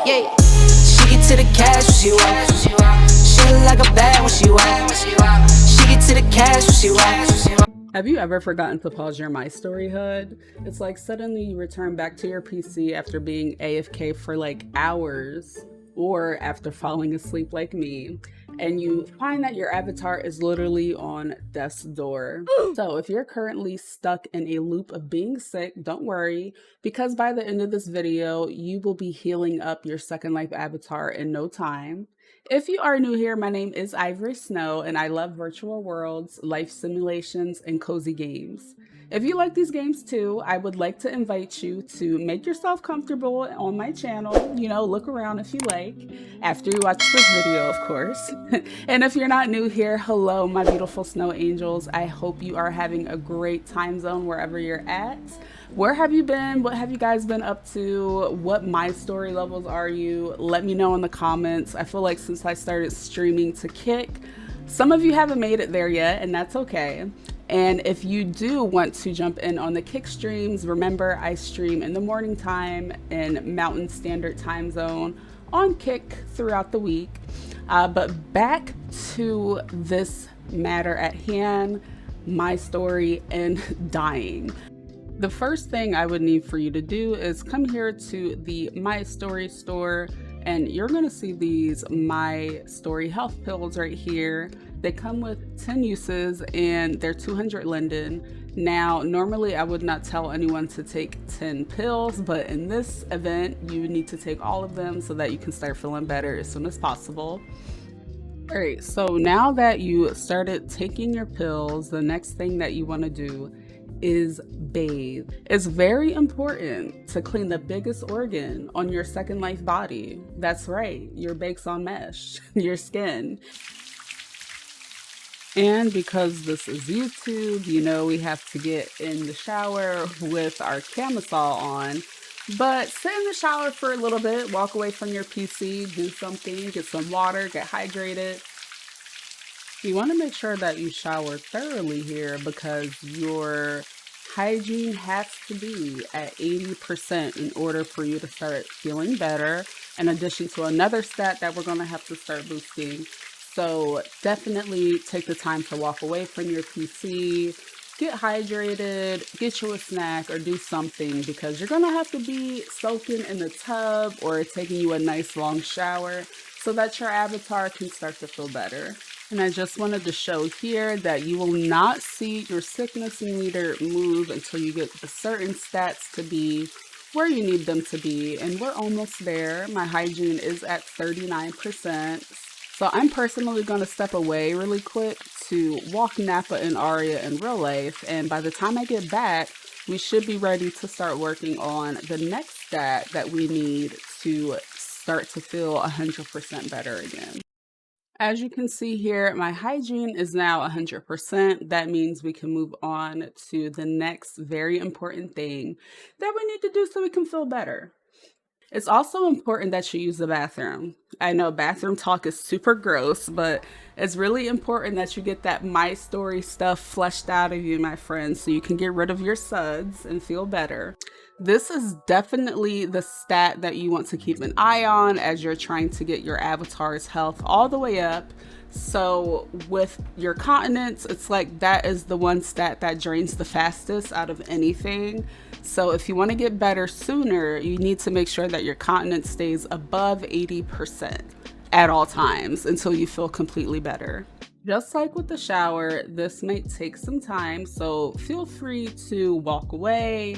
Yeah, she get to the cash when she walk. She look like a bad when she walk. She get to the cash when she walk. Have you ever forgotten to pause your Mystory HUD? It's like suddenly you return back to your PC after being AFK for like hours, or after falling asleep like me, and you find that your avatar is literally on death's door. So if you're currently stuck in a loop of being sick, don't worry, because by the end of this video, you will be healing up your Second Life avatar in no time. If you are new here, my name is Ivory Snow, and I love virtual worlds, life simulations, and cozy games. If you like these games too, I would like to invite you to make yourself comfortable on my channel. You know, look around if you like, after you watch this video, of course. And if you're not new here, hello, my beautiful snow angels. I hope you are having a great time zone wherever you're at. Where have you been? What have you guys been up to? What Mystory levels are you? Let me know in the comments. I feel like since I started streaming to Kick, some of you haven't made it there yet, and that's okay. And if you do want to jump in on the Kick streams, remember I stream in the morning time in Mountain Standard Time Zone on Kick throughout the week. But back to this matter at hand, Mystory and dying. The first thing I would need for you to do is come here to the Mystory store, and you're gonna see these Mystory health pills right here. They come with 10 uses and they're 200 linden. Now, normally I would not tell anyone to take 10 pills, but in this event, you need to take all of them so that you can start feeling better as soon as possible. All right, so now that you started taking your pills, the next thing that you wanna do is bathe. It's very important to clean the biggest organ on your Second Life body. That's right, your bakes on mesh, your skin. And because this is YouTube, you know we have to get in the shower with our camisole on. But sit in the shower for a little bit, walk away from your PC, do something, get some water, get hydrated. You want to make sure that you shower thoroughly here because your hygiene has to be at 80% in order for you to start feeling better, in addition to another stat that we're going to have to start boosting. So definitely take the time to walk away from your PC, get hydrated, get you a snack, or do something, because you're going to have to be soaking in the tub or taking you a nice long shower so that your avatar can start to feel better. And I just wanted to show here that you will not see your sickness meter move until you get the certain stats to be where you need them to be. And we're almost there. My hygiene is at 39%. So I'm personally going to step away really quick to walk Nappa and Aria in real life. And by the time I get back, we should be ready to start working on the next stat that we need to start to feel 100% better again. As you can see here, my hygiene is now 100%. That means we can move on to the next very important thing that we need to do so we can feel better. It's also important that you use the bathroom. I know bathroom talk is super gross, but it's really important that you get that Mystory stuff flushed out of you, my friends, so you can get rid of your suds and feel better. This is definitely the stat that you want to keep an eye on as you're trying to get your avatar's health all the way up. So with your continence, it's like that is the one stat that drains the fastest out of anything. So if you want to get better sooner, you need to make sure that your continence stays above 80% at all times until you feel completely better. Just like with the shower, this might take some time, so feel free to walk away,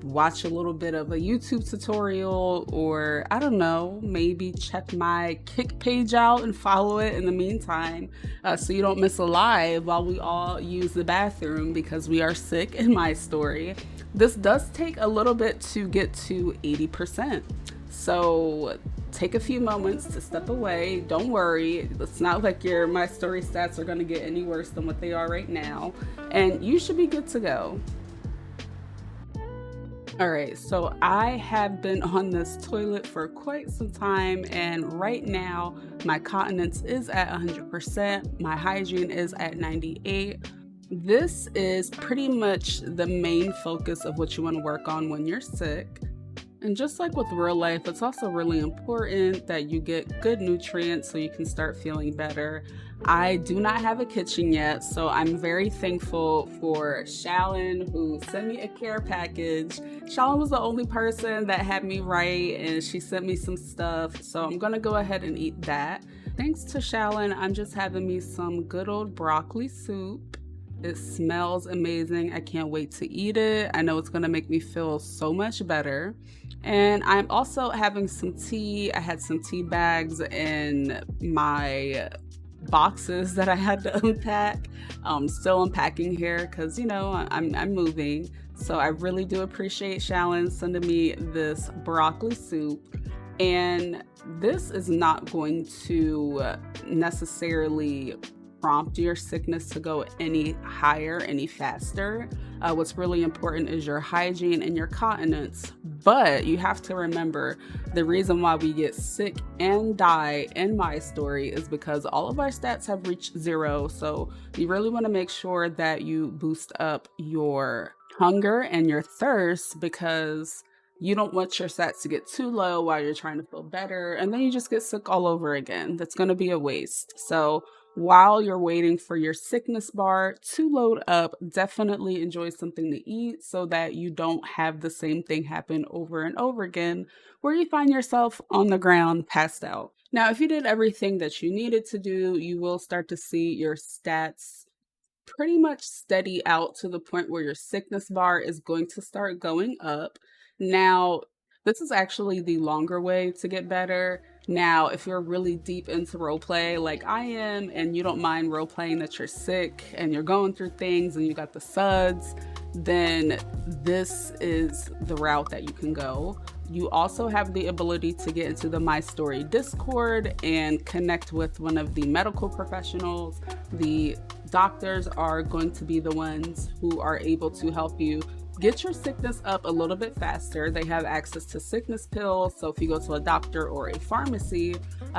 watch a little bit of a YouTube tutorial, or I don't know, maybe check my Kick page out and follow it in the meantime, so you don't miss a live while we all use the bathroom because we are sick in Mystory. This does take a little bit to get to 80%. So take a few moments to step away. Don't worry, it's not like your Mystory stats are going to get any worse than what they are right now, and you should be good to go. All right, so I have been on this toilet for quite some time, and right now my continence is at 100%, my hygiene is at 98. This is pretty much the main focus of what you want to work on when you're sick. And just like with real life, it's also really important that you get good nutrients so you can start feeling better. I do not have a kitchen yet, so I'm very thankful for Shallon, who sent me a care package. Shallon was the only person that had me write, and she sent me some stuff, so I'm gonna go ahead and eat that. Thanks to Shallon, I'm just having me some good old broccoli soup. It smells amazing. I can't wait to eat it. I know it's gonna make me feel so much better. And I'm also having some tea. I had some tea bags in my boxes that I had to unpack. Still unpacking here because, you know, I'm moving. So I really do appreciate Shallon sending me this broccoli soup. And this is not going to necessarily prompt your sickness to go any higher, any faster. What's really important is your hygiene and your continence. But you have to remember the reason why we get sick and die in Mystory is because all of our stats have reached 0. So you really want to make sure that you boost up your hunger and your thirst, because you don't want your stats to get too low while you're trying to feel better, and then you just get sick all over again. That's going to be a waste. So while you're waiting for your sickness bar to load up, definitely enjoy something to eat so that you don't have the same thing happen over and over again where you find yourself on the ground passed out. Now, if you did everything that you needed to do, you will start to see your stats pretty much steady out to the point where your sickness bar is going to start going up. Now, this is actually the longer way to get better. Now, if you're really deep into roleplay like I am, and you don't mind roleplaying that you're sick and you're going through things and you got the suds, then this is the route that you can go. You also have the ability to get into the Mystory Discord and connect with one of the medical professionals. The doctors are going to be the ones who are able to help you get your sickness up a little bit faster. They have access to sickness pills. So if you go to a doctor or a pharmacy,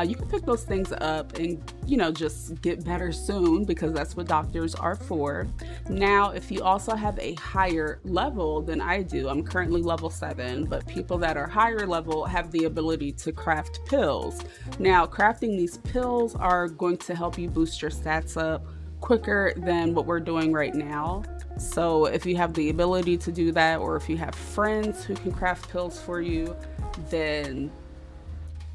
you can pick those things up and, you know, just get better soon, because that's what doctors are for. Now, if you also have a higher level than I do, I'm currently level 7, but people that are higher level have the ability to craft pills. Now, crafting these pills are going to help you boost your stats up quicker than what we're doing right now. So if you have the ability to do that, or if you have friends who can craft pills for you, then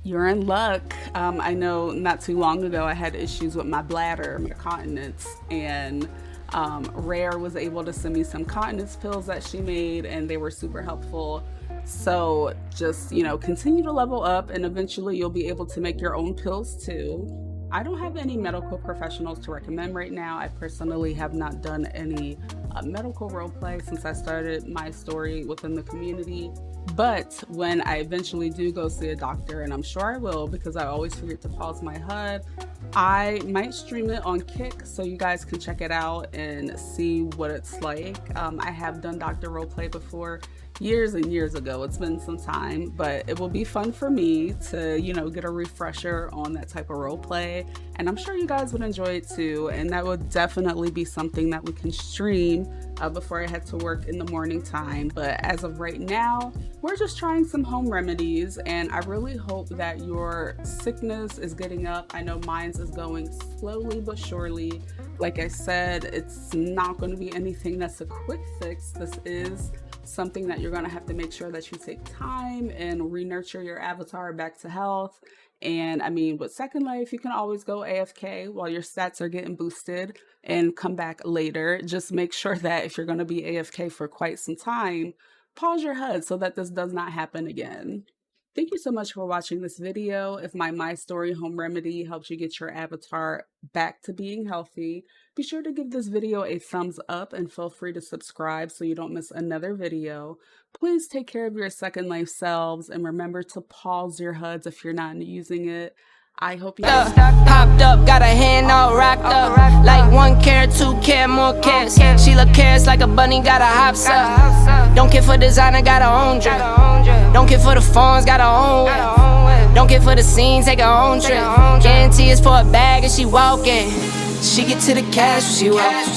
you're in luck. I know not too long ago I had issues with my bladder, my continence, and Rare was able to send me some continence pills that she made, and they were super helpful. So just, you know, continue to level up, and eventually you'll be able to make your own pills too. I don't have any medical professionals to recommend right now. I personally have not done any medical roleplay since I started Mystory within the community. But when I eventually do go see a doctor, and I'm sure I will because I always forget to pause my HUD, I might stream it on Kick so you guys can check it out and see what it's like. I have done doctor roleplay before, years and years ago. It's been some time, but it will be fun for me to, you know, get a refresher on that type of role play, and I'm sure you guys would enjoy it too. And that would definitely be something that we can stream before I head to work in the morning time. But as of right now, we're just trying some home remedies, and I really hope that your sickness is getting up. I know mine's is going slowly but surely. Like I said, it's not going to be anything that's a quick fix. This is something that you're going to have to make sure that you take time and re-nurture your avatar back to health. And I mean, with Second Life, you can always go AFK while your stats are getting boosted and come back later. Just make sure that if you're going to be AFK for quite some time, pause your HUD so that this does not happen again. Thank you so much for watching this video. If my Mystory home remedy helps you get your avatar back to being healthy, be sure to give this video a thumbs up and feel free to subscribe so you don't miss another video. Please take care of your Second Life selves, and remember to pause your HUDs if you're not using it. I hope you popped up, got a hand all rocked up, like 1 carat, 2 carat, more carats. She look carrots like a bunny, got a hops up. Don't care for designer, got her own drip. Don't care for the phones, got her own whip. Don't care for the scene, take her own trip. Guarantee it's for a bag and she walking. She get to the cash when she walk.